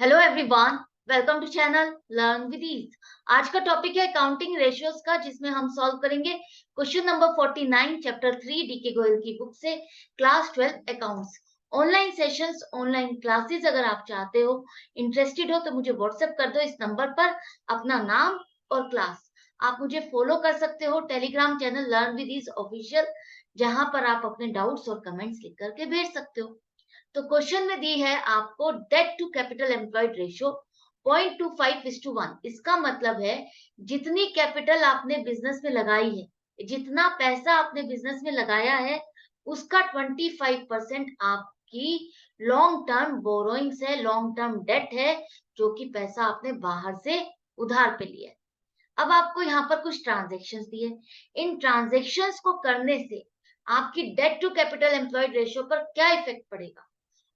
Hello everyone, welcome to channel learn with ease. आज का topic है अकाउंटिंग रेशियोज का, जिसमें हम सॉल्व करेंगे question number 49 chapter 3 DK Goyal की बुक से, class 12 accounts. Online sessions, online classes अगर आप चाहते हो, इंटरेस्टेड हो, तो मुझे व्हाट्सएप कर दो इस नंबर पर अपना नाम और क्लास। आप मुझे फॉलो कर सकते हो Telegram channel learn with ease official, जहां पर आप अपने डाउट्स और कमेंट्स लिख करके भेज सकते हो। तो क्वेश्चन में दी है आपको debt to capital employed ratio 0.25:1। इसका मतलब है जितनी कैपिटल आपने बिजनेस में लगाई है, जितना पैसा आपने बिजनेस में लगाया है, उसका 25% आपकी लॉन्ग टर्म बोरोइंग्स है, लॉन्ग टर्म डेट है, जो कि पैसा आपने बाहर से उधार पे लिया है। अब आपको यहाँ पर कुछ ट्रांजेक्शन्स दिए, इन ट्रांजेक्शन्स को करने से आपकी debt to capital employed ratio पर क्या इफेक्ट पड़ेगा,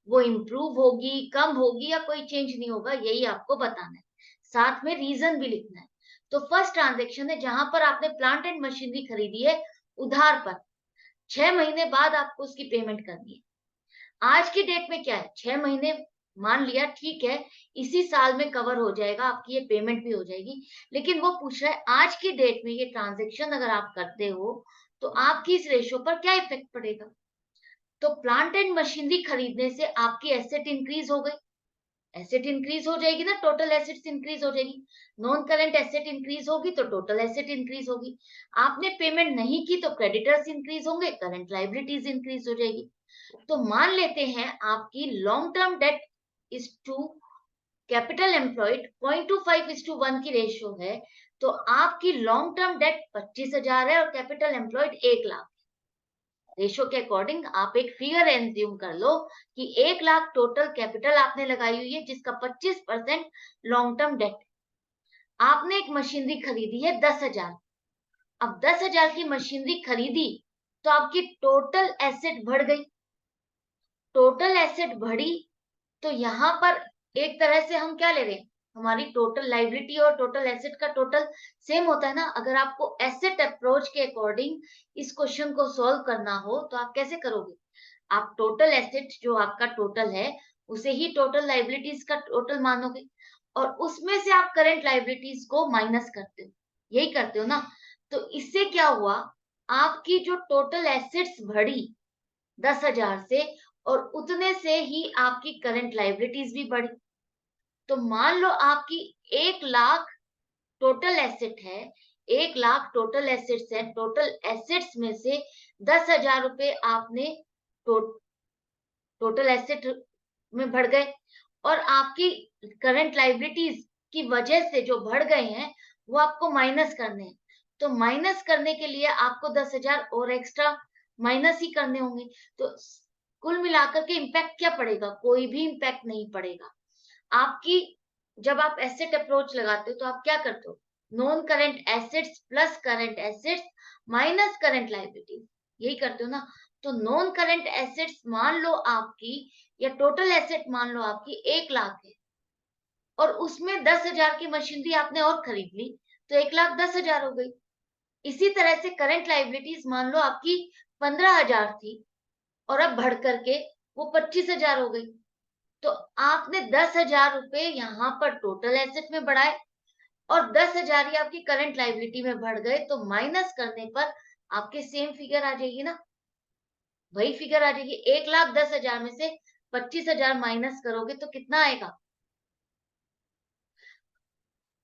वो इम्प्रूव होगी, कम होगी, या कोई चेंज नहीं होगा, यही आपको बताना है। साथ में रीजन भी लिखना है। तो फर्स्ट ट्रांजेक्शन है जहां पर आपने प्लांट एंड मशीनरी खरीदी है उधार पर, 6 महीने बाद आपको उसकी पेमेंट करनी है। आज की डेट में क्या है, 6 महीने मान लिया, ठीक है, इसी साल में कवर हो जाएगा, आपकी ये पेमेंट भी हो जाएगी। लेकिन वो पूछ रहा है आज की डेट में ये ट्रांजेक्शन अगर आप करते हो तो आपकी इस रेशियो पर क्या इफेक्ट पड़ेगा। तो प्लांट एंड मशीनरी खरीदने से आपकी एसेट इंक्रीज हो गई, एसेट इंक्रीज हो जाएगी ना, टोटल एसेट्स इंक्रीज हो जाएगी। नॉन करंट एसेट इंक्रीज होगी तो टोटल एसेट इंक्रीज होगी। आपने पेमेंट नहीं की तो क्रेडिटर्स इंक्रीज होंगे, करंट लाइबिलिटीज इंक्रीज हो जाएगी। तो मान लेते हैं आपकी long term debt is to capital employed 0.25:1 की रेशियो है। तो आपकी लॉन्ग टर्म डेट 25,000 है और कैपिटल एम्प्लॉयड 1 लाख। रेशो के अकॉर्डिंग आप एक फिगर एज्यूम कर लो कि 1 लाख टोटल कैपिटल आपने लगाई हुई है, जिसका 25% लॉन्ग टर्म डेट। आपने एक मशीनरी खरीदी है 10,000। अब 10,000 की मशीनरी खरीदी तो आपकी टोटल एसेट बढ़ गई। टोटल एसेट बढ़ी तो यहाँ पर एक तरह से हम क्या ले रहे हैं, हमारी टोटल लाइबिलिटी और टोटल एसेट का टोटल सेम होता है ना। अगर आपको एसेट अप्रोच के अकॉर्डिंग इस क्वेश्चन को सॉल्व करना हो तो आप कैसे करोगे, आप टोटल एसेट जो आपका टोटल है उसे ही टोटल लाइबिलिटीज का टोटल मानोगे, और उसमें से आप करंट लाइबिलिटीज को माइनस करते हो, यही करते हो ना। तो इससे क्या हुआ, आपकी जो टोटल एसेट्स बढ़ी 10,000 से, और उतने से ही आपकी करंट लाइबिलिटीज भी बढ़ी। तो मान लो आपकी 1 लाख टोटल एसेट है, 1 लाख टोटल एसेट्स है, टोटल एसेट्स में से 10,000 रुपए आपने टो, टोटल एसेट में बढ़ गए, और आपकी करंट लाइबिलिटीज की वजह से जो बढ़ गए हैं वो आपको माइनस करने हैं। तो माइनस करने के लिए आपको 10,000 और एक्स्ट्रा माइनस ही करने होंगे। तो कुल मिलाकर के इम्पैक्ट क्या पड़ेगा, कोई भी इम्पैक्ट नहीं पड़ेगा। आपकी जब आप एसेट अप्रोच लगाते हो तो आप क्या करते हो, non current assets plus current assets minus current liabilities, यही करते हो ना। तो नॉन करंट एसेट्स मान लो आपकी, या टोटल एसेट मान लो आपकी 1 लाख है, और उसमें 10,000 की मशीनरी आपने और खरीद ली, तो 1,10,000 हो गई। इसी तरह से करंट लाइबिलिटीज मान लो आपकी 15,000 थी, और अब बढ़ करके वो 25,000 हो गई। तो आपने 10,000 रुपए यहाँ पर टोटल एसेट में बढ़ाए, और 10,000 ही आपकी करंट लाइबिलिटी में बढ़ गए। तो माइनस करने पर आपके सेम फिगर आ जाएगी ना, वही फिगर आ जाएगी। 1,10,000 में से 25,000 माइनस करोगे तो कितना आएगा,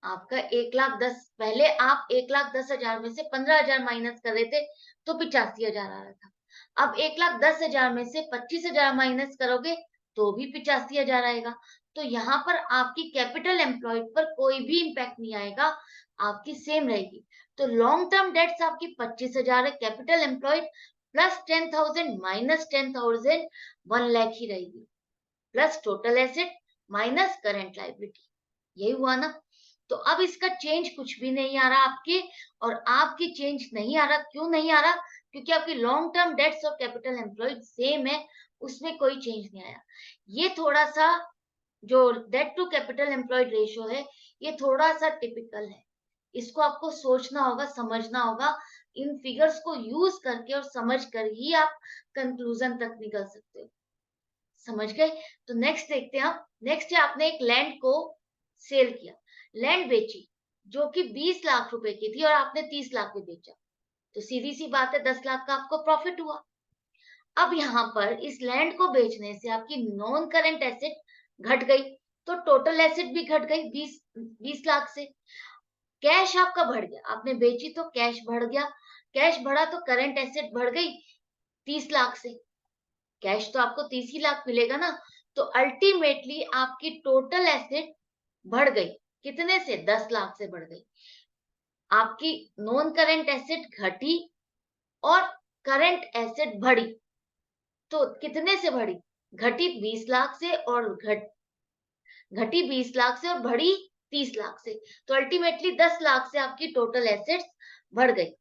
आपका 1,10,000। पहले आप 1,10,000 में से 15,000 माइनस कर रहे थे तो 85,000 आ रहा था। अब 1,10,000 में से 25,000 माइनस करोगे तो भी 85,000 आएगा। तो यहाँ पर आपकी कैपिटल एम्प्लॉयड पर कोई भी इम्पैक्ट नहीं आएगा, आपकी सेम रहेगी। तो लॉन्ग टर्म डेट्स आपकी 25,000 है, capital employed plus 10,000 minus 10,000 1 lakh ही रहेगी, plus total asset minus current liability, यही हुआ ना। तो अब इसका चेंज कुछ भी नहीं आ रहा आपके, और आपकी चेंज नहीं आ रहा, क्यों नहीं आ रहा, क्योंकि आपकी लॉन्ग टर्म डेट्स और कैपिटल एम्प्लॉयड सेम है, उसमें कोई चेंज नहीं आया। ये थोड़ा सा जो debt to capital employed ratio है, ये थोड़ा सा टिपिकल है, इसको आपको सोचना होगा, समझना होगा। इन फिगर्स को यूज करके और समझ कर ही आप कंक्लूजन तक निकल सकते हो। समझ गए? तो नेक्स्ट देखते हैं हम। नेक्स्ट है आपने एक लैंड को सेल किया, लैंड बेची जो कि 20 लाख रुपए की थी और आपने 30 लाख में बेचा। तो सीधी सी बात है 10 लाख का आपको प्रॉफिट हुआ। अब यहाँ पर इस लैंड को बेचने से आपकी नॉन करंट एसेट घट गई, तो टोटल एसेट भी घट गई 20 लाख से। कैश आपका बढ़ गया, आपने बेची तो कैश बढ़ गया, कैश बढ़ा तो करंट एसेट बढ़ गई 30 लाख से। कैश तो आपको 30 ही लाख मिलेगा ना, तो अल्टीमेटली आपकी टोटल एसेट बढ़ गई, कितने से? 10 लाख से बढ़ गई। आपकी नॉन करंट एसेट घटी और करंट एसेट बढ़ी, तो कितने से बढ़ी? घटी 20 लाख से और घटी 20 लाख से और बढ़ी 30 लाख से, तो अल्टीमेटली 10 लाख से आपकी टोटल एसेट्स बढ़ गई।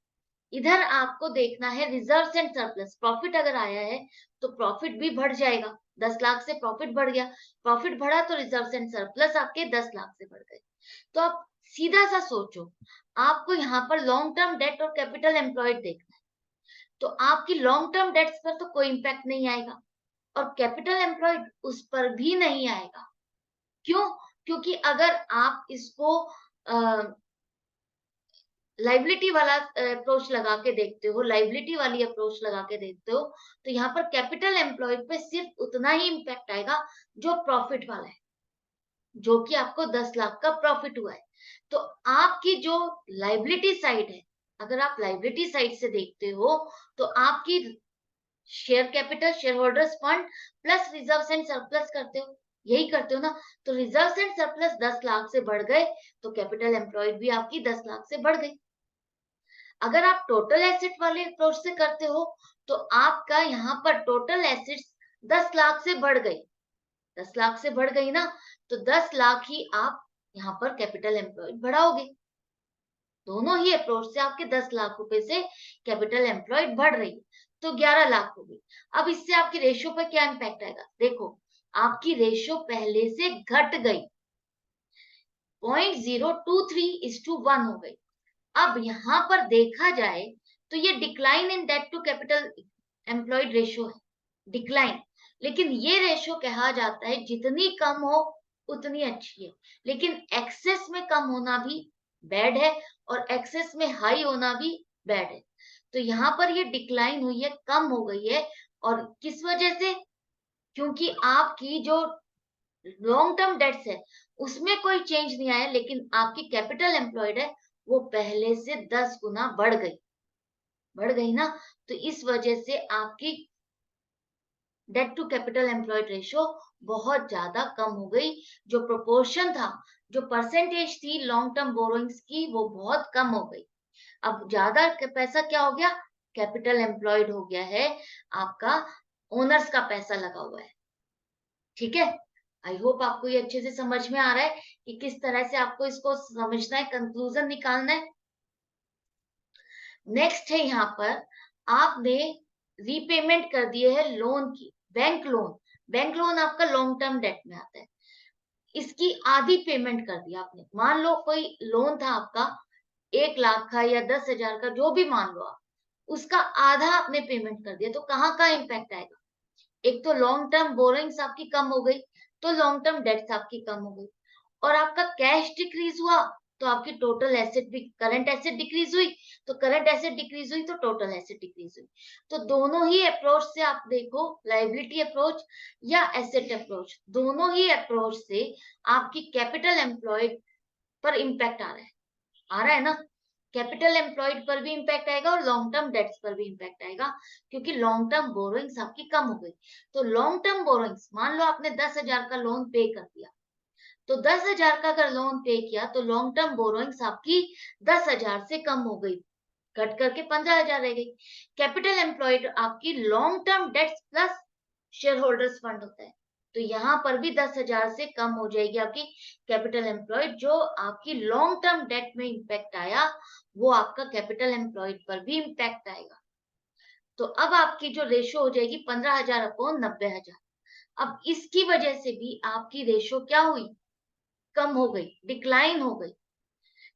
इधर आपको देखना है रिजर्व्स एंड सरप्लस, प्रॉफिट अगर आया है तो प्रॉफिट भी बढ़ जाएगा। 10 लाख से प्रॉफिट बढ़ गया, प्रॉफिट बढ़ा तो रिजर्व्स एंड सरप्लस आपके 10 लाख से बढ़ गए। तो आप सीधा सा सोचो, आपको यहाँ पर लॉन्ग टर्म डेट और कैपिटल एम्प्लॉयड देखना है, तो आपकी लॉन्ग टर्म डेट्स पर तो कोई इंपैक्ट नहीं आएगा और कैपिटल एम्प्लॉयड उस पर भी नहीं आएगा। क्यों? क्योंकि अगर आप इसको लाइबिलिटी वाला अप्रोच लगा के देखते हो, लाइबिलिटी वाली अप्रोच लगा के देखते हो, तो यहाँ पर कैपिटल एम्प्लॉयड पे सिर्फ उतना ही इंपैक्ट आएगा जो प्रॉफिट वाला है, जो कि आपको 10 लाख का प्रॉफिट हुआ है। तो आपकी जो लाइबिलिटी साइड है, अगर आप लाइबिलिटी साइड से देखते हो, तो आपकी share capital, share holders fund plus reserves and surplus करते हो, यही करते हो ना। तो रिजर्व्स एंड सरप्लस 10 लाख से बढ़ गए, तो कैपिटल एम्प्लॉयड भी आपकी 10 लाख से बढ़ गई। अगर आप टोटल एसेट वाले अप्रोच से करते हो, तो आपका यहाँ पर टोटल एसेट्स 10 लाख से बढ़ गई, 10 लाख से बढ़ गई ना, तो 10 लाख ही आप यहाँ पर कैपिटल एम्प्लॉयड बढ़ाओगे। दोनों ही अप्रोच से आपके 10 लाख रुपए से कैपिटल एम्प्लॉयड बढ़ रही है, तो 11 लाख हो गई। अब इससे आपकी रेशियो पर क्या इंपैक्ट आएगा? देखो, आपकी रेशियो पहले से घट गई, 0.023:1 हो गई। अब यहाँ पर देखा जाए तो ये decline in debt to capital employed ratio है, डिक्लाइन। लेकिन ये रेशियो कहा जाता है जितनी कम हो उतनी अच्छी है, लेकिन एक्सेस में कम होना भी बैड है और एक्सेस में हाई होना भी बैड है। तो यहाँ पर ये डिक्लाइन हुई है, कम हो गई है। और किस वजह से? क्योंकि आपकी जो लॉन्ग टर्म डेट्स है उसमें कोई चेंज नहीं आया, लेकिन आपकी कैपिटल एम्प्लॉयड है वो पहले से 10 गुना बढ़ गई ना। तो इस वजह से आपकी debt to capital employed ratio बहुत ज्यादा कम हो गई। जो प्रोपोर्शन था, जो परसेंटेज थी लॉन्ग टर्म बोरोइंग्स की, वो बहुत कम हो गई। अब ज्यादा पैसा क्या हो गया? कैपिटल एम्प्लॉयड हो गया है, आपका ओनर्स का पैसा लगा हुआ है। ठीक है, आई होप आपको ये अच्छे से समझ में आ रहा है कि किस तरह से आपको इसको समझना है, कंक्लूजन निकालना है। नेक्स्ट है यहाँ पर आपने रीपेमेंट कर दिए है लोन की, बैंक लोन। बैंक लोन आपका लॉन्ग टर्म डेट में आता है, इसकी आधी पेमेंट कर दिया आपने। मान लो कोई लोन था आपका 1 लाख का या 10,000 का, जो भी मान लो आप, उसका आधा आपने पेमेंट कर दिया, तो कहाँ का इम्पैक्ट आएगा? एक तो लॉन्ग टर्म बोरोइंग्स आपकी कम हो गई, तो लॉन्ग टर्म डेट्स आपकी कम हो गई, और आपका कैश डिक्रीज हुआ, तो आपकी टोटल एसेट भी, करंट एसेट डिक्रीज हुई, तो करंट एसेट डिक्रीज हुई तो टोटल एसेट डिक्रीज हुई। तो दोनों ही अप्रोच से आप देखो, लाइबिलिटी अप्रोच या एसेट अप्रोच, दोनों ही अप्रोच से आपकी कैपिटल एम्प्लॉयड पर इंपैक्ट आ रहा है ना। कैपिटल एम्प्लॉयड पर भी इंपैक्ट आएगा और लॉन्ग टर्म डेट्स पर भी इंपैक्ट आएगा, क्योंकि लॉन्ग टर्म बोरोइंग्स आपकी कम हो गई। तो लॉन्ग टर्म बोरोइंग्स, मान लो आपने 10,000 का लोन पे कर दिया, तो 10,000 का अगर लोन पे किया तो लॉन्ग टर्म बोरोइंग्स आपकी 10,000 से कम हो गई, घट करके 15,000 रह गई। कैपिटल एम्प्लॉयड आपकी long term debts plus share holders fund होता है, तो यहाँ पर भी 10,000 से कम हो जाएगी आपकी कैपिटल एम्प्लॉयड। जो आपकी लॉन्ग टर्म डेट में इंपैक्ट आया, वो आपका कैपिटल एम्प्लॉयड पर भी इंपैक्ट आएगा। तो अब आपकी जो रेशो हो जाएगी 15,000 अपॉन 90,000। अब इसकी वजह से भी आपकी रेशो क्या हुई? कम हो गई, डिक्लाइन हो गई,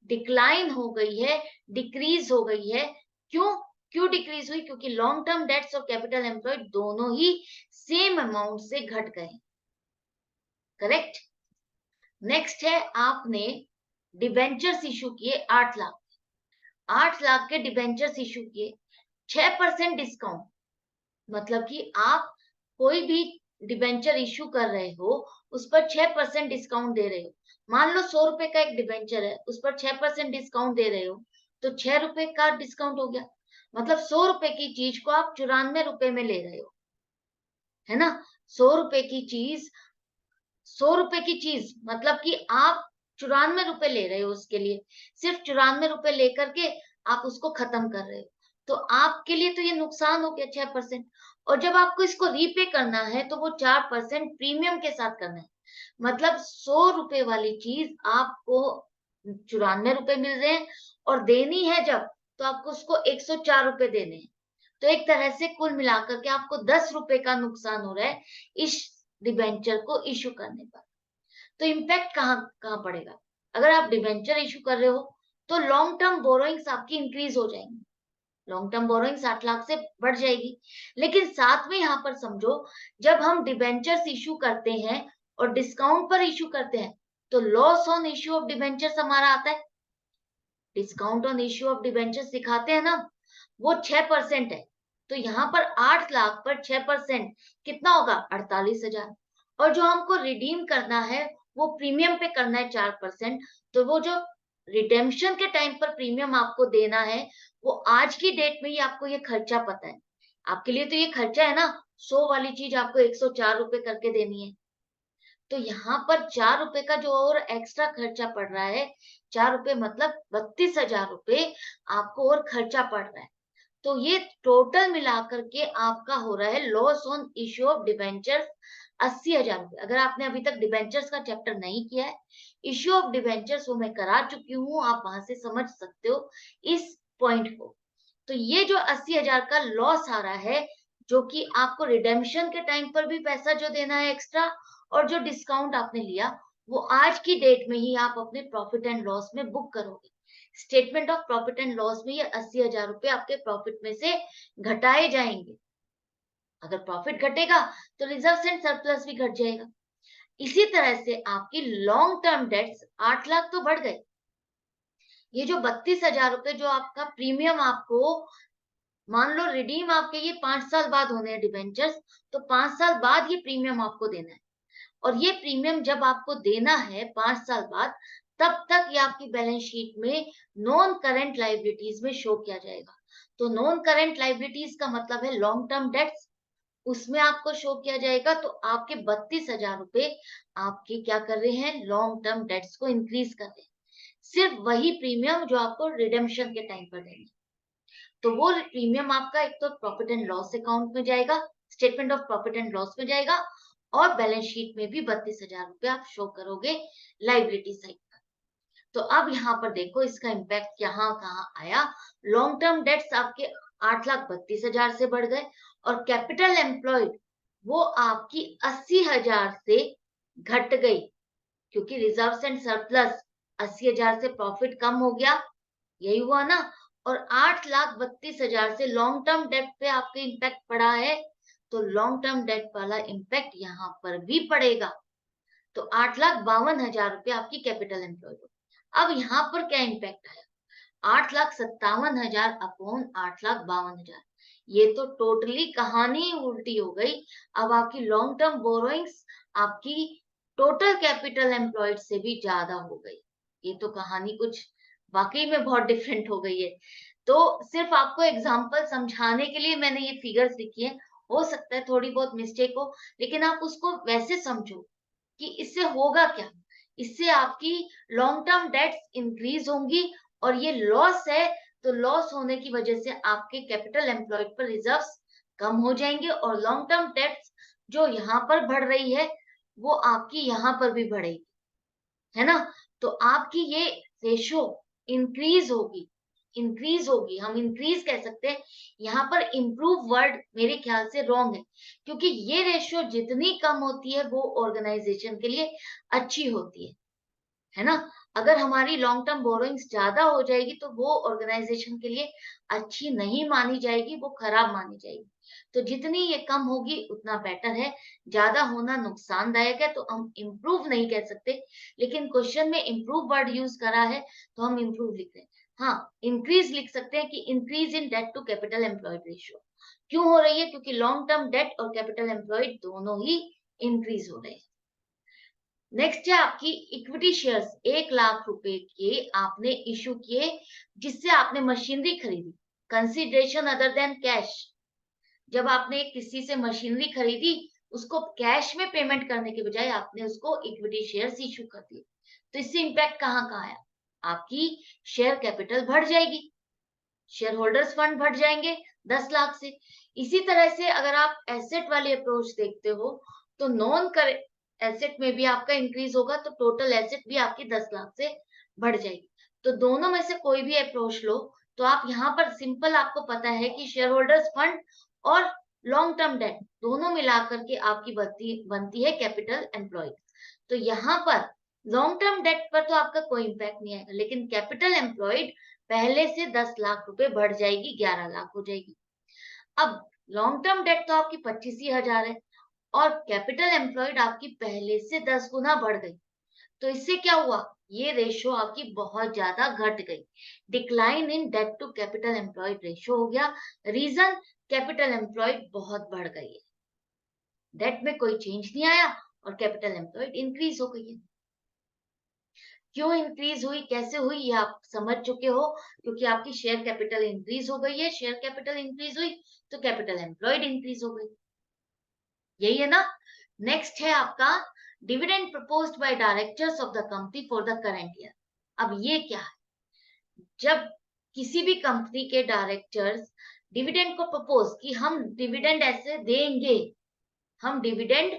डिक्लाइन हो गई है, डिक्रीज हो गई है। क्यों? क्यों डिक्रीज हुई? क्योंकि लॉन्ग टर्म डेट्स और कैपिटल एम्प्लॉयड दोनों ही सेम अमाउंट से घट गए। करेक्ट। नेक्स्ट है, आपने डिबेंचर्स इशू किए 8 लाख, 8 लाख के डिबेंचर्स इशू किए, 6% डिस्काउंट, मतलब कि आप कोई भी डिबेंचर इशू कर रहे हो उस पर 6% डिस्काउंट दे रहे हो। मान लो 100 रुपए का एक डिबेंचर है, उस पर 6% डिस्काउंट दे रहे हो, तो 6 रुपए का डिस्काउंट हो गया, मतलब 100 रुपए की चीज को आप 94 रुपए में ले रहे हो, है ना। 100 रुपए की चीज, 100 रुपए की चीज मतलब कि आप 94 रुपए ले रहे हो उसके लिए, सिर्फ 94 रुपए लेकर के आप उसको खत्म कर रहे हो, तो आपके लिए तो ये नुकसान हो गया 6%। और जब आपको इसको रीपे करना है तो वो 4% प्रीमियम के साथ करना है, मतलब 100 रुपए वाली चीज आपको 94 रुपए मिल रहे हैं, और देनी है जब, तो आपको उसको 104 रुपए देने हैं। तो एक तरह से कुल मिलाकर के आपको 10 रुपए का नुकसान हो रहा है इस डिबेंचर को इशू करने पर। तो इम्पैक्ट कहाँ कहाँ पड़ेगा? अगर आप डिबेंचर इशू कर रहे हो तो लॉन्ग टर्म बोरोइंग्स आपकी इंक्रीज हो जाएंगी, लॉन्ग टर्म बोरोइंग्स 8 लाख से बढ़ जाएगी। लेकिन साथ में यहाँ पर समझो, जब हम डिबेंचर्स इशू करते हैं और डिस्काउंट पर इशू करते हैं, तो loss on issue of debentures हमारा आता है। Discount on issue of debentures दिखाते हैं ना, वो 6% है। तो यहाँ पर 8 लाख पर 6% कितना होगा? 48,000। और जो हमको रिडीम करना है वो प्रीमियम पे करना है 4%, तो वो जो रिडेम्पशन के टाइम पर प्रीमियम आपको देना है, वो आज की डेट में ही आपको ये खर्चा पता है। आपके लिए तो ये खर्चा है ना, 100 वाली चीज आपको 104 रुपए करके देनी है। तो यहाँ पर 4 रुपए का जो और एक्स्ट्रा खर्चा पड़ रहा है, 4 रुपए मतलब 32,000 रुपए आपको और खर्चा पड़ रहा है। तो ये टोटल मिलाकर के आपका हो रहा है loss on issue of debentures 80,000 रुपए। अगर आपने अभी तक डिबेंचर्स का चैप्टर नहीं किया है, इश्यू ऑफ डिबेंचर्स वो मैं करा चुकी हूँ, आप वहां से समझ सकते हो इस पॉइंट को। तो ये जो 80,000 का लॉस आ रहा है, जो कि आपको रिडेम्पशन के टाइम पर भी पैसा जो देना है एक्स्ट्रा, और जो डिस्काउंट आपने लिया, वो आज की डेट में ही आप अपने प्रॉफिट एंड लॉस में बुक करोगे। Statement of profit and loss में ये 80,000 रुपए आपके प्रॉफिट में से घटाए जाएंगे। अगर प्रॉफिट घटेगा तो रिजर्व एंड सरप्लस भी घट जाएगा। इसी तरह से आपकी लॉन्ग टर्म डेट्स 8 लाख तो बढ़ गए, ये जो 32,000 रुपए जो आपका प्रीमियम आपको, मान लो रिडीम आपके ये 5 साल बाद होने हैं डिबेंचर्स, तो 5 साल बाद ये प्रीमियम आपको देना है। और ये प्रीमियम जब आपको देना है 5 साल बाद, तब तक ये आपकी बैलेंस शीट में नॉन करेंट लाइबिलिटीज में शो किया जाएगा। तो नॉन करेंट लाइबिलिटीज का मतलब है लॉन्ग टर्म डेट्स, उसमें आपको शो किया जाएगा। तो आपके 32,000 रुपए आपके क्या कर रहे हैं? लॉन्ग टर्म डेट्स को इंक्रीज कर रहे हैं, सिर्फ वही प्रीमियम जो आपको रिडेम्पशन के टाइम पर देंगे। तो वो प्रीमियम आपका एक तो प्रॉफिट एंड लॉस अकाउंट में जाएगा, statement of profit and loss में जाएगा, और बैलेंस शीट में भी 32,000 रुपए आप शो करोगे लाइबिलिटी साइड पर। तो अब यहाँ पर देखो इसका इम्पैक्ट यहाँ कहाँ आया। लॉन्ग टर्म डेट्स आपके 8,32,000 से बढ़ गए, और कैपिटल एम्प्लॉयड वो आपकी 80,000 से घट गई, क्योंकि रिजर्व एंड सरप्लस 80,000 से प्रॉफिट कम हो गया, यही हुआ ना। और 8,32,000 से लॉन्ग टर्म डेट पे आपके इम्पैक्ट पड़ा है, तो लॉन्ग टर्म डेट वाला इम्पैक्ट यहाँ पर भी पड़ेगा। तो 8,52,000 रुपए आपकी कैपिटल एम्प्लॉयड हो। अब यहाँ पर क्या इम्पैक्ट आया? 8,57,000 अपॉन 8,52,000, ये तो टोटली कहानी उल्टी हो गई। अब आपकी लॉन्ग टर्म बोरोइंग्स आपकी टोटल कैपिटल एम्प्लॉयड से भी ज्यादा हो गई। ये तो कहानी कुछ वाकई में बहुत डिफरेंट हो गई है। तो सिर्फ आपको एग्जांपल समझाने के लिए मैंने ये फिगर्स लिखी है, हो सकता है थोड़ी बहुत मिस्टेक हो, लेकिन आप उसको वैसे समझो कि इससे होगा क्या। इससे आपकी लॉन्ग टर्म डेट्स इंक्रीज होंगी, और ये लॉस है, तो लॉस होने की वजह से आपके कैपिटल एम्प्लॉयड पर रिजर्व्स कम हो जाएंगे, और लॉन्ग टर्म डेट्स जो यहाँ पर बढ़ रही है वो आपकी यहाँ पर भी बढ़ेगी, है ना। तो आपकी ये रेशो इंक्रीज होगी, इंक्रीज होगी, हम इंक्रीज कह सकते हैं। यहाँ पर इम्प्रूव वर्ड मेरे ख्याल से रॉन्ग है, क्योंकि ये रेशो जितनी कम होती है वो ऑर्गेनाइजेशन के लिए अच्छी होती है ना। अगर हमारी लॉन्ग टर्म बोरोइंग्स ज्यादा हो जाएगी तो वो ऑर्गेनाइजेशन के लिए अच्छी नहीं मानी जाएगी, वो खराब मानी जाएगी। तो जितनी ये कम होगी उतना बेटर है। ज्यादा होना नुकसानदायक है, तो हम इम्प्रूव नहीं कह सकते, लेकिन क्वेश्चन में इम्प्रूव वर्ड यूज करा है तो हम इम्प्रूव लिख रहे हैं। हाँ, इंक्रीज लिख सकते हैं कि increase in debt to capital employed ratio. क्यों हो रही है? क्योंकि लॉन्ग टर्म डेट और कैपिटल एम्प्लॉयड दोनों ही इंक्रीज हो रहे हैं। नेक्स्ट है आपकी इक्विटी शेयर्स। 1 लाख रुपए के आपने इशू किए, जिससे आपने मशीनरी खरीदी। Consideration other than cash. जब आपने किसी से मशीनरी खरीदी, उसको कैश में पेमेंट करने के बजाय आपने उसको इक्विटी शेयर्स इशू कर दिए, तो इससे इंपैक्ट कहाँ आया? आपकी शेयर कैपिटल बढ़ जाएगी, शेयर होल्डर्स फंड बढ़ जाएंगे 10 लाख से। इसी तरह से अगर आप एसेट वाली अप्रोच देखते हो, तो नॉन कर एसेट में भी आपका इंक्रीज होगा, तो टोटल एसेट भी आपकी 10 लाख से बढ़ जाएगी। तो दोनों में से कोई भी अप्रोच लो, तो आप यहाँ पर सिंपल, आपको पता है कि शेयर होल्डर्स फंड और लॉन्ग टर्म डेट दोनों मिलाकर के आपकी बनती है कैपिटल एम्प्लॉयड। तो यहाँ पर लॉन्ग टर्म डेट पर तो आपका कोई इंपैक्ट नहीं आएगा, लेकिन कैपिटल एम्प्लॉयड पहले से 10 लाख रुपए बढ़ जाएगी, 11 लाख हो जाएगी। अब लॉन्ग टर्म डेट तो आपकी 25 ही हजार है, और कैपिटल एम्प्लॉयड आपकी पहले से 10 गुना बढ़ गई। तो इससे क्या हुआ? ये रेशियो आपकी बहुत ज्यादा घट गई। Decline in debt to capital employed ratio हो गया। रीजन, कैपिटल एम्प्लॉयड बहुत बढ़ गई है, डेट में कोई चेंज नहीं आया और कैपिटल एम्प्लॉयड इंक्रीज हो गई है। क्यों इंक्रीज हुई, कैसे हुई, ये आप समझ चुके हो, क्योंकि आपकी शेयर कैपिटल इंक्रीज हो गई है। शेयर कैपिटल इंक्रीज हुई तो कैपिटल एम्प्लॉयड इंक्रीज हो गई, यही है ना। नेक्स्ट है आपका dividend proposed by directors of the company for the current year. अब ये क्या है? जब किसी भी कंपनी के डायरेक्टर्स डिविडेंड को प्रपोज कि हम डिविडेंड ऐसे देंगे, हम डिविडेंड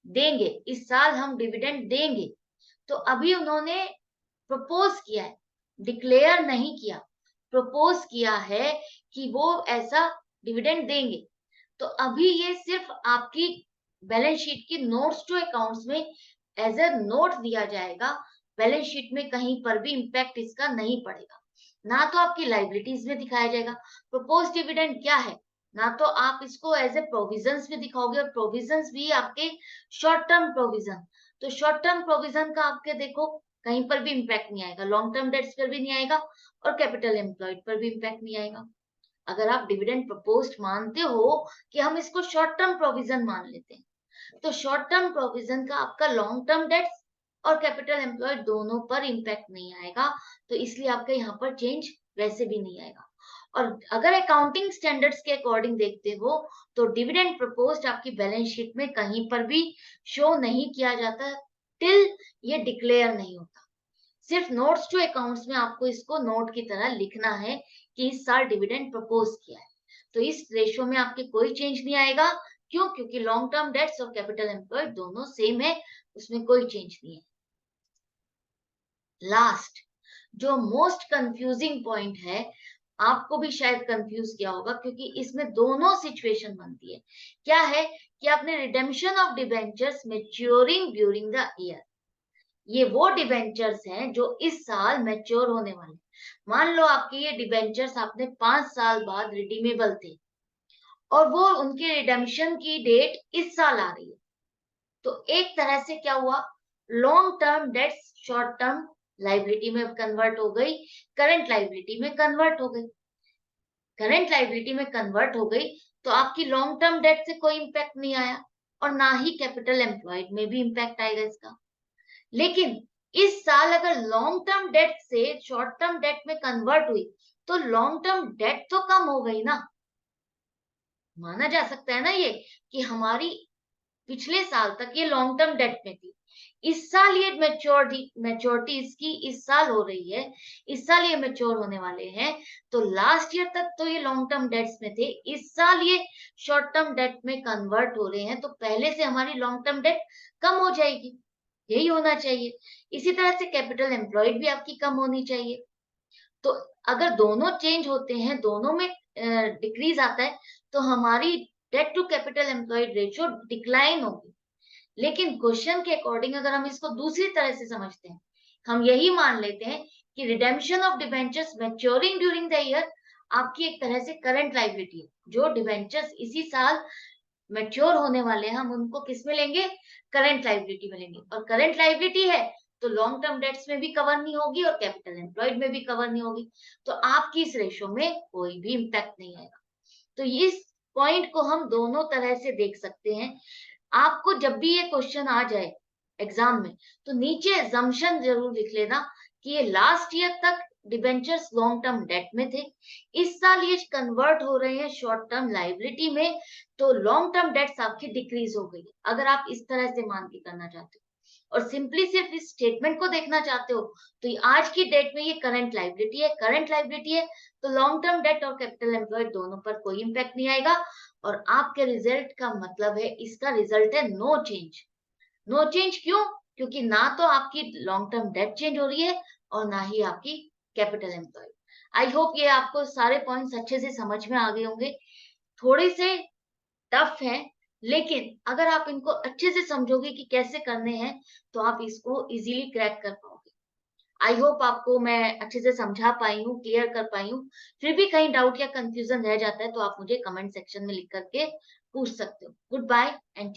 देंगे, इस साल हम डिविडेंड देंगे, तो अभी उन्होंने प्रपोज किया है, डिक्लेयर नहीं किया, प्रपोज किया है कि वो ऐसा डिविडेंड देंगे। तो अभी ये सिर्फ आपकी बैलेंस शीट की नोट्स टू अकाउंट्स में एज ए नोट दिया जाएगा, बैलेंस शीट में कहीं पर भी इंपैक्ट इसका नहीं पड़ेगा, ना तो आपकी लाइबिलिटीज में दिखाया जाएगा। प्रपोज डिविडेंड क्या है? ना तो आप इसको एज ए प्रोविजंस में दिखाओगे, और प्रोविजंस भी आपके शॉर्ट टर्म प्रोविजन। तो शॉर्ट टर्म प्रोविजन का आपके देखो कहीं पर भी इंपैक्ट नहीं आएगा, लॉन्ग टर्म डेट्स पर भी नहीं आएगा और कैपिटल एम्प्लॉयड पर भी इंपैक्ट नहीं आएगा। अगर आप डिविडेंड प्रपोज्ड मानते हो कि हम इसको शॉर्ट टर्म प्रोविजन मान लेते हैं, तो शॉर्ट टर्म प्रोविजन का आपका लॉन्ग टर्म डेट्स और कैपिटल एम्प्लॉयड दोनों पर इंपैक्ट नहीं आएगा, तो इसलिए आपका यहाँ पर चेंज वैसे भी नहीं आएगा। और अगर अकाउंटिंग स्टैंडर्ड्स के अकॉर्डिंग देखते हो, तो डिविडेंड प्रपोज्ड आपकी बैलेंस शीट में कहीं पर भी शो नहीं किया जाता टिल ये डिक्लेयर नहीं होता। सिर्फ नोट्स टू अकाउंट्स में आपको इसको नोट की तरह लिखना है कि इस साल डिविडेंड प्रपोज किया है। तो इस रेशियो में आपके कोई चेंज नहीं आएगा। क्यों? क्योंकि लॉन्ग टर्म डेट्स और कैपिटल एम्प्लॉयड दोनों सेम है, उसमें कोई चेंज नहीं है। लास्ट, जो मोस्ट कंफ्यूजिंग पॉइंट है, आपको भी शायद कंफ्यूज किया होगा, क्योंकि इसमें दोनों सिचुएशन बनती है। क्या है? कि आपने redemption of debentures maturing during the year. ये वो डिबेंचर्स हैं जो इस साल मैच्योर होने वाले। मान लो आपके ये डिबेंचर्स आपने 5 साल बाद रिडीमेबल थे, और वो उनके रिडेम्पशन की डेट इस साल आ रही है, तो एक तरह से क्या हुआ? Long term debts short term liability में कन्वर्ट हो गई, करंट लाइबिलिटी में कन्वर्ट हो गई। करंट लाइबिलिटी में कन्वर्ट हो गई तो आपकी लॉन्ग टर्म डेट से कोई इंपैक्ट नहीं आया, और ना ही कैपिटल एम्प्लॉयड में भी इंपैक्ट आएगा इसका। लेकिन इस साल अगर लॉन्ग टर्म डेट से शॉर्ट टर्म डेट में कन्वर्ट हुई, तो लॉन्ग टर्म डेट तो कम हो गई ना। माना जा सकता है ना ये कि हमारी पिछले साल तक ये लॉन्ग टर्म डेट में थी, इस साल ये मैच्योरिटी इसकी इस साल हो रही है, इस साल ये मैच्योर होने वाले हैं। तो लास्ट ईयर तक तो ये लॉन्ग टर्म डेट्स में थे, इस साल ये शॉर्ट टर्म डेट में कन्वर्ट हो रहे हैं, तो पहले से हमारी लॉन्ग टर्म डेट कम हो जाएगी, यही होना चाहिए। इसी तरह से कैपिटल एम्प्लॉयड भी आपकी कम होनी चाहिए। तो अगर दोनों चेंज होते हैं, दोनों में डिक्रीज आता है, तो हमारी debt to capital employed ratio decline होगी। लेकिन क्वेश्चन के अकॉर्डिंग अगर हम इसको दूसरी तरह से समझते हैं हम यही मान लेते हैं कि redemption of debentures maturing during the year आपकी एक तरह से करंट लायबिलिटी है। जो डिबेंचर्स इसी साल मैच्योर होने वाले हैं, हम उनको किस में लेंगे? करंट लायबिलिटी में लेंगे। और करंट लायबिलिटी है तो लॉन्ग टर्म डेट्स में भी कवर नहीं होगी और कैपिटल एम्प्लॉयड में भी कवर नहीं होगी। तो आपकी इस रेशो में कोई भी इम्पैक्ट नहीं आएगा। तो इस पॉइंट को हम दोनों तरह से देख सकते हैं। आपको जब भी ये क्वेश्चन आ जाए एग्जाम में, तो नीचे assumption जरूर लिख लेना कि ये लास्ट ईयर तक डिबेंचर्स लॉन्ग टर्म डेट में थे, इस साल ये कन्वर्ट हो रहे हैं शॉर्ट टर्म लायबिलिटी में, तो लॉन्ग टर्म डेट्स आपकी डिक्रीज हो गई है। अगर आप इस तरह से मान के करना चाहते हो और सिंपली सिर्फ इस स्टेटमेंट को देखना चाहते हो, तो ये आज की डेट में ये करंट लायबिलिटी है, करंट लायबिलिटी है तो लॉन्ग टर्म डेट और कैपिटल एम्प्लॉयड दोनों पर कोई इंपैक्ट नहीं आएगा। और आपके रिजल्ट का मतलब है, इसका रिजल्ट है नो चेंज। नो चेंज क्यों? क्योंकि ना तो आपकी लॉन्ग टर्म डेट चेंज हो रही है और ना ही आपकी कैपिटल एम्प्लॉयड। आई होप ये आपको सारे पॉइंट्स अच्छे से समझ में आ गए होंगे। थोड़े से टफ है, लेकिन अगर आप इनको अच्छे से समझोगे कि कैसे करने हैं, तो आप इसको इजीली क्रैक कर पाओगे। आई होप आपको मैं अच्छे से समझा पाई हूँ, क्लियर कर पाई हूँ। फिर भी कहीं डाउट या कंफ्यूजन रह जाता है तो आप मुझे कमेंट सेक्शन में लिख करके पूछ सकते हो। Good bye and